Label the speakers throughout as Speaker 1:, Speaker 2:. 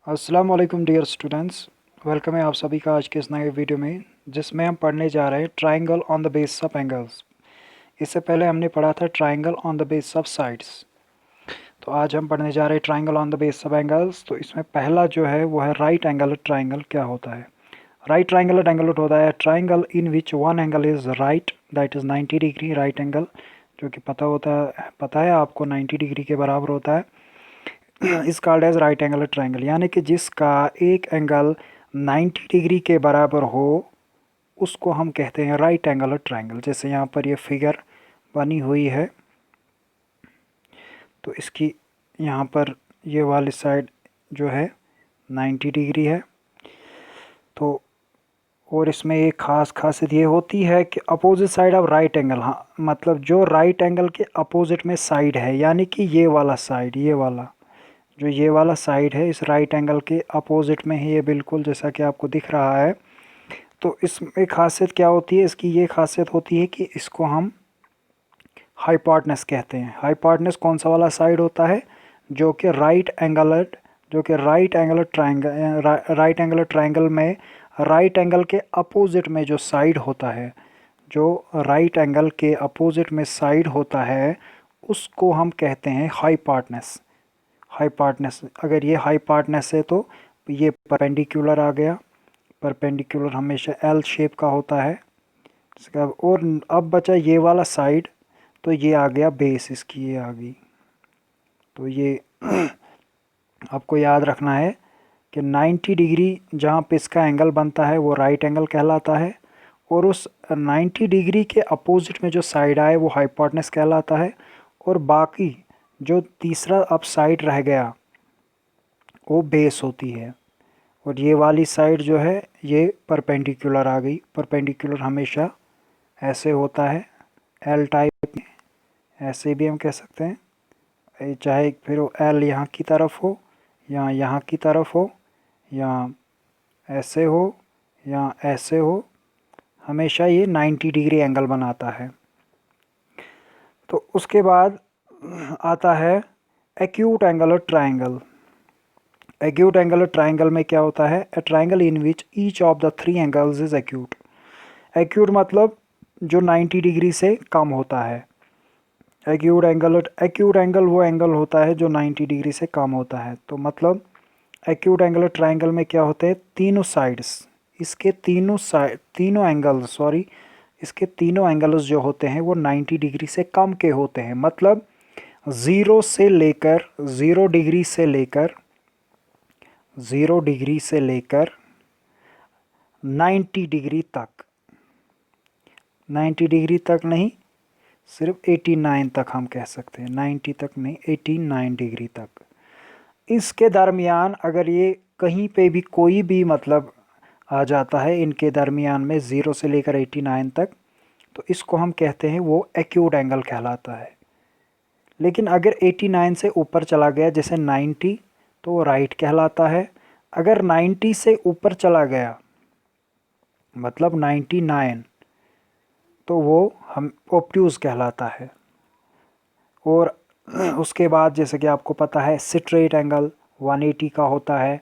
Speaker 1: अस्सलाम वालेकुम dear students. Welcome है आप सभी का आज के इस नए वीडियो में, जिसमें हम पढ़ने जा रहे हैं triangle on the base of angles. इससे पहले हमने पढ़ा था triangle on the base of sides. तो आज हम पढ़ने जा रहे हैं triangle on the base of angles. तो इसमें पहला जो है वो है राइट एंगल ट्राइंगल। क्या होता है राइट ट्राइंगल होता है triangle in which one angle is right, that is 90 degree. Right angle जो कि पता है आपको 90 डिग्री के बराबर होता है, is called as right angle triangle. यानी कि जिसका एक एंगल 90 डिग्री के बराबर हो उसको हम कहते हैं राइट एंगल ट्राइंगल। जैसे यहाँ पर ये फिगर बनी हुई है, तो इसकी यहाँ पर ये वाली साइड जो है 90 डिग्री है। तो और इसमें एक खासियत ये होती है कि opposite side of right angle, हाँ मतलब जो राइट एंगल के अपोजिट में साइड है, यानी कि ये वाला साइड, ये वाला साइड है इस राइट एंगल के अपोजिट में ही ये, बिल्कुल जैसा कि आपको दिख रहा है। तो इसमें खासियत क्या होती है, इसकी ये खासियत होती है कि इसको हम हाइपोटेनस कहते हैं। हाइपोटेनस कौन सा वाला साइड होता है, जो कि राइट एंगल ट्राइंगल में राइट एंगल के अपोजिट में जो साइड होता है, जो राइट एंगल के अपोजिट में साइड होता है, उसको हम कहते हैं हाइपोटेनस। अगर ये हाइपोटेनस है तो ये परपेंडिकुलर आ गया। परपेंडिकुलर हमेशा एल शेप का होता है। और अब बचा ये वाला साइड, तो ये आ गया बेस, इसकी ये आ गई। तो ये आपको याद रखना है कि 90 डिग्री जहाँ पे इसका एंगल बनता है वो राइट एंगल कहलाता है, और उस 90 डिग्री के अपोजिट में जो साइड आए वो हाइपोटेनस कहलाता है, और बाकी जो तीसरा अब साइड रह गया वो बेस होती है। और ये वाली साइड जो है ये परपेंडिकुलर आ गई। परपेंडिकुलर हमेशा ऐसे होता है, एल टाइप में, ऐसे भी हम कह सकते हैं, चाहे फिर एल यहाँ की तरफ हो या यहाँ की तरफ हो या ऐसे हो या ऐसे हो, हमेशा ये 90 डिग्री एंगल बनाता है। तो उसके बाद आता है acute angle triangle. Acute angle triangle में क्या होता है, ए triangle in which each of the three angles is acute. Acute मतलब जो 90 डिग्री से कम होता है। एक्यूट एंगल वो एंगल होता है जो 90 डिग्री से कम होता है। तो मतलब एक्यूट एंगल ट्राइंगल में क्या होते हैं, तीनों साइड्स, इसके तीनों एंगल्स जो होते हैं वो 90 डिग्री से कम के होते हैं। मतलब 0 डिग्री से लेकर 90 डिग्री तक, 90 डिग्री तक नहीं, सिर्फ 89 तक हम कह सकते हैं, 90 तक नहीं, 89 डिग्री तक। इसके दरमियान अगर ये कहीं पे भी कोई भी मतलब आ जाता है इनके दरमियान में 0 से लेकर 89 तक, तो इसको हम कहते हैं वो एक्यूट एंगल कहलाता है। लेकिन अगर 89 से ऊपर चला गया, जैसे 90, तो वो राइट कहलाता है। अगर 90 से ऊपर चला गया मतलब 99, तो वो हम ऑब्ट्यूज़ कहलाता है। और उसके बाद जैसे कि आपको पता है स्ट्रेट एंगल 180 का होता है,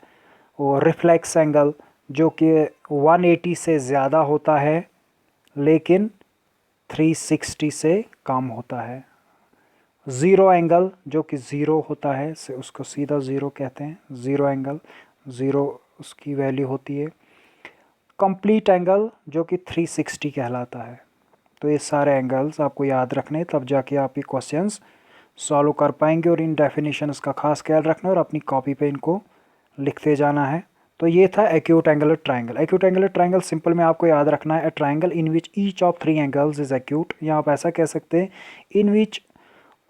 Speaker 1: और रिफ्लेक्स एंगल जो कि 180 से ज़्यादा होता है लेकिन 360 से कम होता है। ज़ीरो एंगल जो कि ज़ीरो होता है, से उसको सीधा ज़ीरो कहते हैं। ज़ीरो एंगल, ज़ीरो उसकी वैल्यू होती है। कंप्लीट एंगल जो कि 360 कहलाता है। तो ये सारे एंगल्स आपको याद रखने, तब जाके आप ये क्वेश्चंस सॉल्व कर पाएंगे। और इन डेफिनेशंस का खास ख्याल रखना और अपनी कॉपी पे इनको लिखते जाना है। तो ये था acute angle triangle. Acute angle triangle simple में आपको याद रखना है, ए triangle in which each of three angles is acute, या आप ऐसा कह सकते हैं in which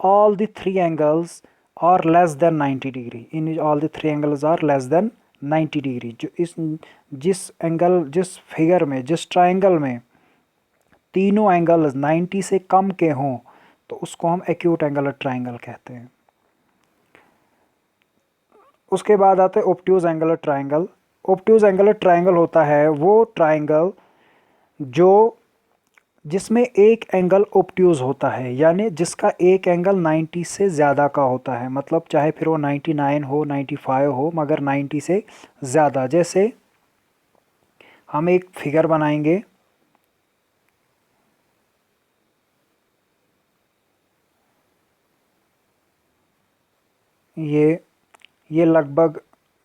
Speaker 1: all the three angles are less than 90 degree, in all the three angles are less than 90 degree. जिस फिगर में, जिस ट्राइंगल में तीनों एंगल्स 90 से कम के हों, तो उसको हम एक्यूट एंगल ट्राइंगल कहते हैं। उसके बाद आते हैं obtuse angle triangle. Obtuse angle triangle होता है वो ट्राइंगल जो जिसमें एक एंगल ऑब्ट्यूज होता है, यानी जिसका एक एंगल 90 से ज़्यादा का होता है, मतलब चाहे फिर वो 99 हो 95 हो मगर 90 से ज़्यादा। जैसे हम एक फिगर बनाएंगे, ये लगभग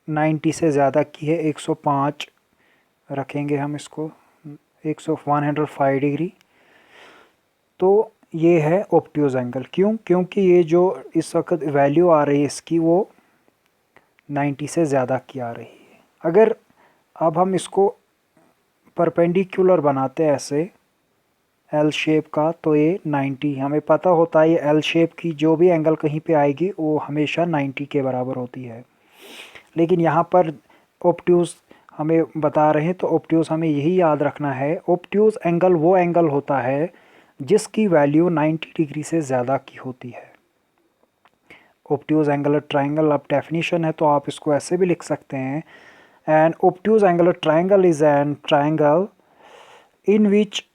Speaker 1: 90 से ज़्यादा की है, 105 रखेंगे हम इसको, 105 डिग्री। तो ये है ऑब्ट्यूज एंगल। क्यों? क्योंकि ये जो इस वक्त वैल्यू आ रही है इसकी वो 90 से ज़्यादा की आ रही है। अगर अब हम इसको परपेंडिकुलर बनाते हैं ऐसे एल शेप का, तो ये 90, हमें पता होता है ये एल शेप की जो भी एंगल कहीं पे आएगी वो हमेशा 90 के बराबर होती है। लेकिन यहाँ पर ऑब्ट्यूज हमें बता रहे हैं, तो ऑब्ट्यूज हमें यही याद रखना है, ऑब्ट्यूज एंगल वो एंगल होता है जिसकी वैल्यू 90 डिग्री से ज़्यादा की होती है। ऑब्ट्यूज एंगुलर ट्राइंगल, अब डेफिनेशन है तो आप इसको ऐसे भी लिख सकते हैं, an obtuse angular triangle is an triangle in which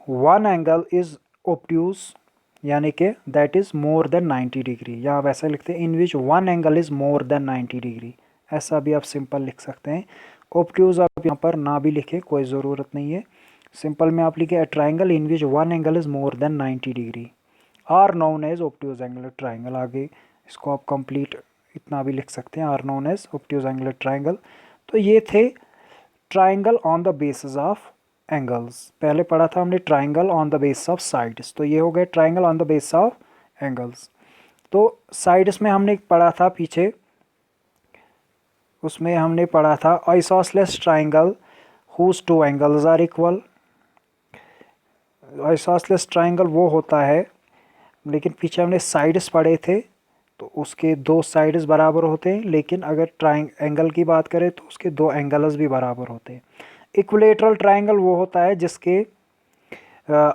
Speaker 1: one angle is obtuse, यानी कि that is more than 90 degree, या आप ऐसा लिखते हैं in which one angle is more than 90 degree, ऐसा भी आप सिंपल लिख सकते हैं। ऑब्ट्यूज आप यहाँ पर ना भी लिखें, कोई ज़रूरत नहीं है, सिंपल में आप लिखे triangle in which one angle is more than 90 degree are known as obtuse angular triangle. आगे इसको आप कंप्लीट इतना भी लिख सकते हैं, are known as obtuse angular triangle. तो ये थे triangle on the basis of angles. पहले पढ़ा था हमने triangle on the basis of sides, तो ये हो गए triangle on the basis of angles. तो साइड्स में हमने पढ़ा था पीछे, उसमें हमने पढ़ा था isosceles triangle whose two angles are equal. Isosceles triangle वो होता है, लेकिन पीछे हमने साइड्स पढ़े थे तो उसके दो साइड्स बराबर होते हैं, लेकिन अगर एंगल की बात करें तो उसके दो एंगल्स भी बराबर होते हैं। इक्विलेटरल ट्राइंगल वो होता है जिसके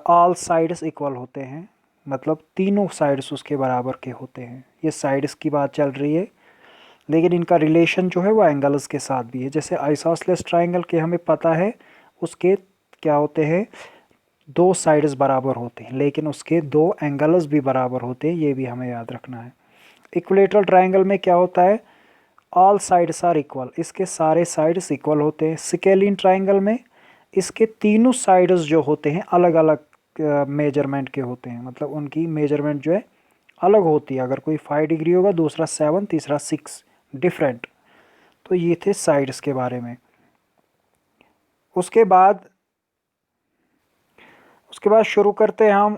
Speaker 1: ऑल साइड्स इक्वल होते हैं, मतलब तीनों साइड्स उसके बराबर के होते हैं। ये साइड्स की बात चल रही है, लेकिन इनका रिलेशन जो है वो एंगल्स के साथ भी है। जैसे आइसोसेलेस ट्राइंगल के हमें पता है उसके क्या होते हैं, दो साइड्स बराबर होते हैं, लेकिन उसके दो एंगल्स भी बराबर होते हैं, ये भी हमें याद रखना है। इक्विलेटरल ट्राइंगल में क्या होता है, ऑल साइड्स आर इक्वल, इसके सारे साइड्स इक्वल होते हैं। स्केलिन ट्राइंगल में इसके तीनों साइड्स जो होते हैं अलग अलग मेजरमेंट के होते हैं, मतलब उनकी मेजरमेंट जो है अलग होती है। अगर कोई 5 डिग्री होगा, दूसरा 7, तीसरा 6, डिफरेंट। तो ये थे साइड्स के बारे में। उसके बाद शुरू करते हैं हम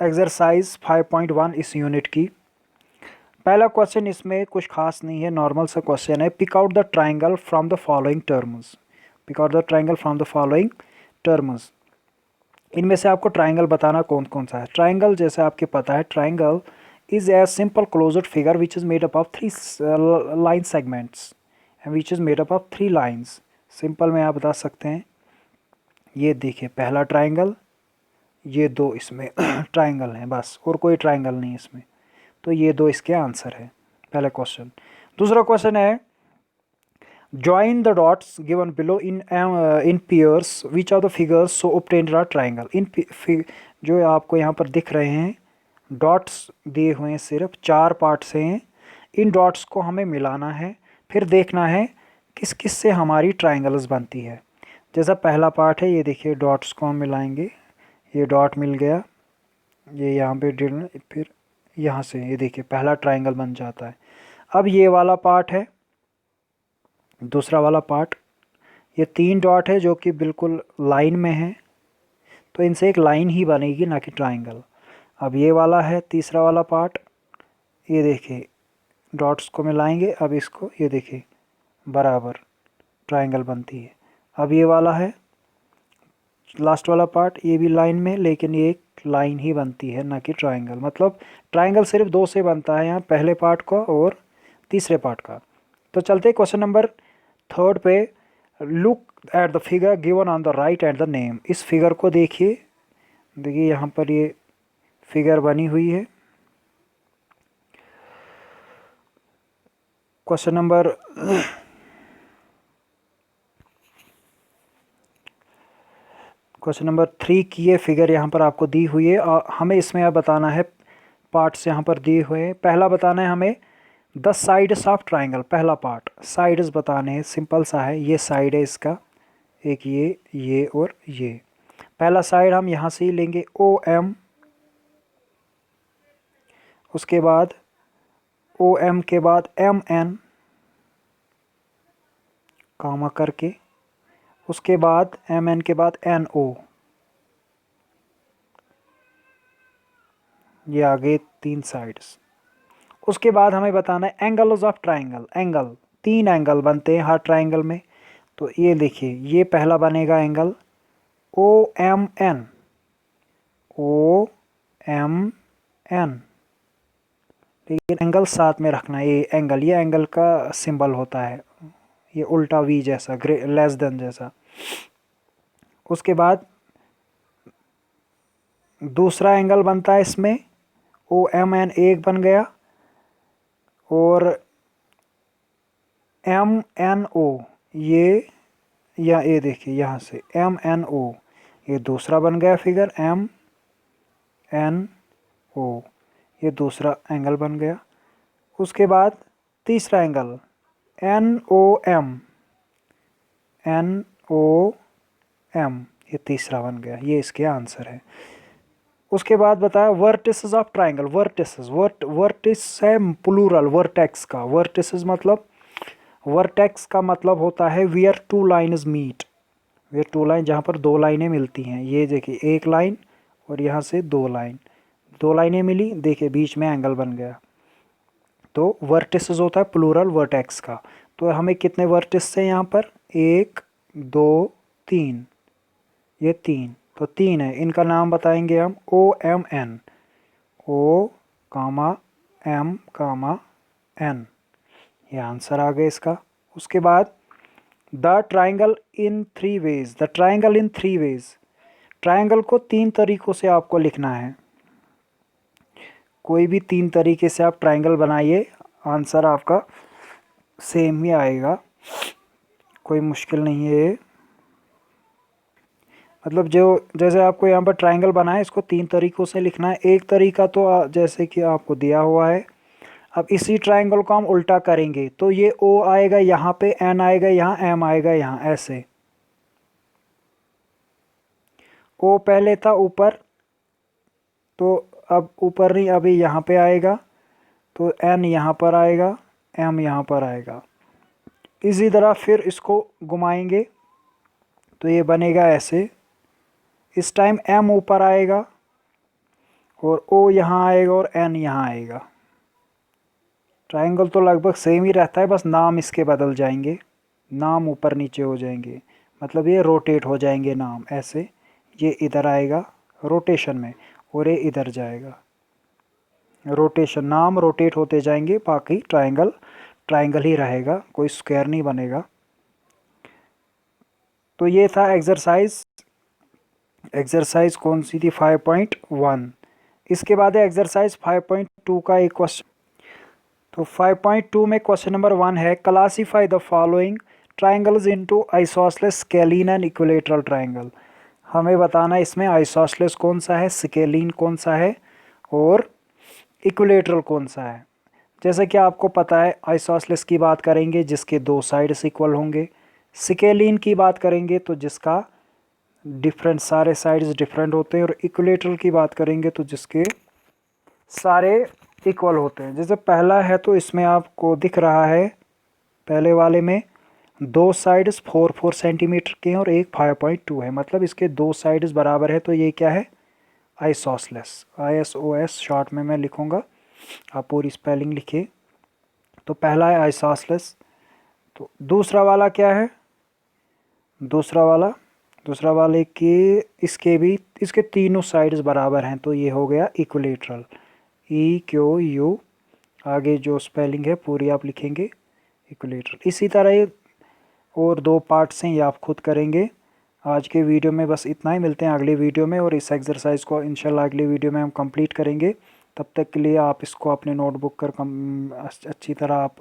Speaker 1: एक्सरसाइज 5.1 इस यूनिट की। पहला क्वेश्चन इसमें कुछ खास नहीं है, नॉर्मल सा क्वेश्चन है। Pick out the triangle from the following terms. Pick out the triangle from the following terms. इनमें से आपको ट्राइंगल बताना कौन कौन सा है। ट्राइंगल जैसे आपके पता है, triangle is a simple closed figure which is made up of 3 line segments and which is made up of 3 lines. Simple में आप बता सकते हैं, ये देखिए पहला ट्राइंगल, ये दो इसमें ट्राइंगल हैं बस, और कोई ट्राइंगल नहीं इसमें। तो ये दो इसके आंसर है, पहला क्वेश्चन। दूसरा क्वेश्चन है, join the dots given below in pairs which are the figures so obtained a triangle. जो आपको यहाँ पर दिख रहे हैं डॉट्स दिए हुए हैं, सिर्फ 4 पार्ट से हैं। इन डॉट्स को हमें मिलाना है, फिर देखना है किस किस से हमारी ट्राइंगल्स बनती है। जैसा पहला पार्ट है, ये देखिए डॉट्स को हम मिलाएंगे, ये डॉट मिल गया, ये यहाँ पे फिर यहाँ से ये देखिए पहला ट्राइंगल बन जाता है। अब ये वाला पार्ट है, दूसरा वाला पार्ट, ये 3 डॉट है जो कि बिल्कुल लाइन में है, तो इनसे एक लाइन ही बनेगी, ना कि ट्राइंगल। अब ये वाला है तीसरा वाला पार्ट, ये देखिए डॉट्स को मिलाएंगे, अब इसको ये देखिए बराबर ट्राइंगल बनती है। अब ये वाला है लास्ट वाला पार्ट, ये भी लाइन में, लेकिन ये एक लाइन ही बनती है, ना कि ट्राइंगल। मतलब ट्राइंगल सिर्फ 2 से बनता है यहाँ, पहले पार्ट का और तीसरे पार्ट का। तो चलते क्वेश्चन नंबर 3 पे। Look at the figure given on the right and the name. इस फिगर को देखिए, देखिए यहाँ पर ये फिगर बनी हुई है। क्वेश्चन नंबर क्वेश्चन नंबर 3 की ये फिगर यहाँ पर आपको दी हुई है और हमें इसमें अब बताना है, पार्ट्स यहाँ पर दिए हुए हैं। पहला बताना है हमें द साइड्स ऑफ ट्राइंगल। पहला पार्ट साइड्स बताने हैं, सिंपल सा है। ये साइड है इसका, एक ये और ये। पहला साइड हम यहाँ से ही लेंगे ओ एम, उसके बाद ओ एम के बाद एम एन कामा करके, उसके बाद एम एन के बाद एन ओ। ये आगे 3 साइड्स। उसके बाद हमें बताना है angles of triangle. Angle 3 angle बनते हैं हर ट्राइंगल में। तो ये देखिए, ये पहला बनेगा angle O M N, O M N. लेकिन एंगल साथ में रखना है। ये एंगल का सिंबल होता है, ये उल्टा वी जैसा, लेस देन जैसा। उसके बाद दूसरा एंगल बनता है इसमें ओ एम एन, एक बन गया, और एम एन ओ, ये देखिए यहाँ से एम एन ओ, ये दूसरा बन गया फिगर एम एन ओ, ये दूसरा एंगल बन गया। उसके बाद तीसरा angle N O M, N O M, ये तीसरा बन गया। ये इसके आंसर है। उसके बाद बताया vertices of triangle. Vertices, vertices है प्लूरल वर्टेक्स का। वर्टिसेस मतलब, वर्टेक्स का मतलब होता है where two lines meet. Where two line, जहाँ पर दो लाइनें मिलती हैं। ये देखिए एक लाइन और यहाँ से दो लाइनें मिली, देखिए बीच में एंगल बन गया। तो वर्टिसेस होता है प्लूरल वर्टेक्स का। तो हमें कितने वर्टिस हैं यहाँ पर, 1 2 3, ये 3, तो 3 है। इनका नाम बताएंगे हम O M N, O comma M comma N, ये आंसर आ गया इसका। उसके बाद the triangle in 3 ways. The triangle in 3 ways, triangle को 3 तरीक़ों से आपको लिखना है। कोई भी 3 तरीके से आप ट्राइंगल बनाइए, आंसर आपका सेम ही आएगा, कोई मुश्किल नहीं है ये। मतलब जो जैसे आपको यहाँ पर ट्राइंगल बना है, इसको 3 तरीक़ों से लिखना है। एक तरीका तो जैसे कि आपको दिया हुआ है। अब इसी ट्राइंगल को हम उल्टा करेंगे, तो ये ओ आएगा यहाँ पे, एन आएगा यहाँ, एम आएगा यहाँ, ऐसे। ओ पहले था ऊपर, तो अब ऊपर नहीं, अभी यहाँ पे आएगा, तो एन यहाँ पर आएगा, एम यहाँ पर आएगा। इसी तरह फिर इसको घुमाएंगे तो ये बनेगा ऐसे। इस टाइम एम ऊपर आएगा और ओ यहाँ आएगा और एन यहाँ आएगा। ट्राइंगल तो लगभग सेम ही रहता है, बस नाम इसके बदल जाएंगे, नाम ऊपर नीचे हो जाएंगे। मतलब ये रोटेट हो जाएंगे नाम ऐसे। ये इधर आएगा रोटेशन में और ये इधर जाएगा रोटेशन, नाम रोटेट होते जाएंगे। बाकी ट्राइंगल ट्राइंगल ही रहेगा, कोई स्क्वायर नहीं बनेगा। तो ये था एक्सरसाइज। एक्सरसाइज कौन सी थी, 5.1। इसके बाद है एक्सरसाइज 5.2 का एक क्वेश्चन। तो 5.2 में क्वेश्चन नंबर 1 है, classify the following triangles into isosceles, scalene and equilateral triangle. हमें बताना है इसमें आइसोसेलेस कौन सा है, स्केलीन कौन सा है और इक्विलेटरल कौन सा है। जैसे कि आपको पता है, आइसोसेलेस की बात करेंगे जिसके 2 साइड्स इक्वल होंगे। स्केलीन की बात करेंगे तो जिसका डिफरेंट, सारे साइड्स डिफरेंट होते हैं। और इक्विलेटरल की बात करेंगे तो जिसके सारे इक्वल होते हैं। जैसे पहला है तो इसमें आपको दिख रहा है, पहले वाले में 2 साइड्स 4 सेंटीमीटर के हैं और एक 5.2 है, मतलब इसके 2 साइड्स बराबर है। तो ये क्या है, आइसोसेलेस, ISOS शॉर्ट में मैं लिखूँगा, आप पूरी स्पेलिंग लिखिए। तो पहला है आइसोसेलेस। तो दूसरा वाला क्या है, दूसरा वाले के, इसके भी, इसके तीनों साइड्स बराबर हैं, तो ये हो गया इक्विलेटरल, EQU, आगे जो स्पेलिंग है पूरी आप लिखेंगे, इक्विलेटरल। इसी तरह और 2 पार्ट्स हैं, ये आप खुद करेंगे। आज के वीडियो में बस इतना ही, मिलते हैं अगले वीडियो में। और इस एक्सरसाइज को इंशाल्लाह अगले वीडियो में हम कंप्लीट करेंगे। तब तक के लिए आप इसको अपने नोटबुक कर अच्छी तरह आप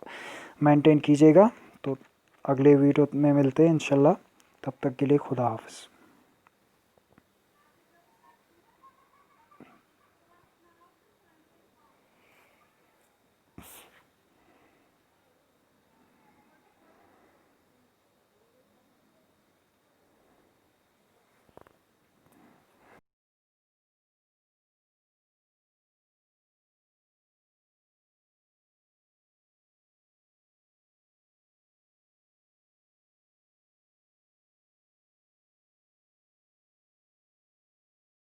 Speaker 1: मेंटेन कीजिएगा। तो अगले वीडियो में मिलते हैं इंशाल्लाह, तब तक के लिए खुदा हाफ़िज़।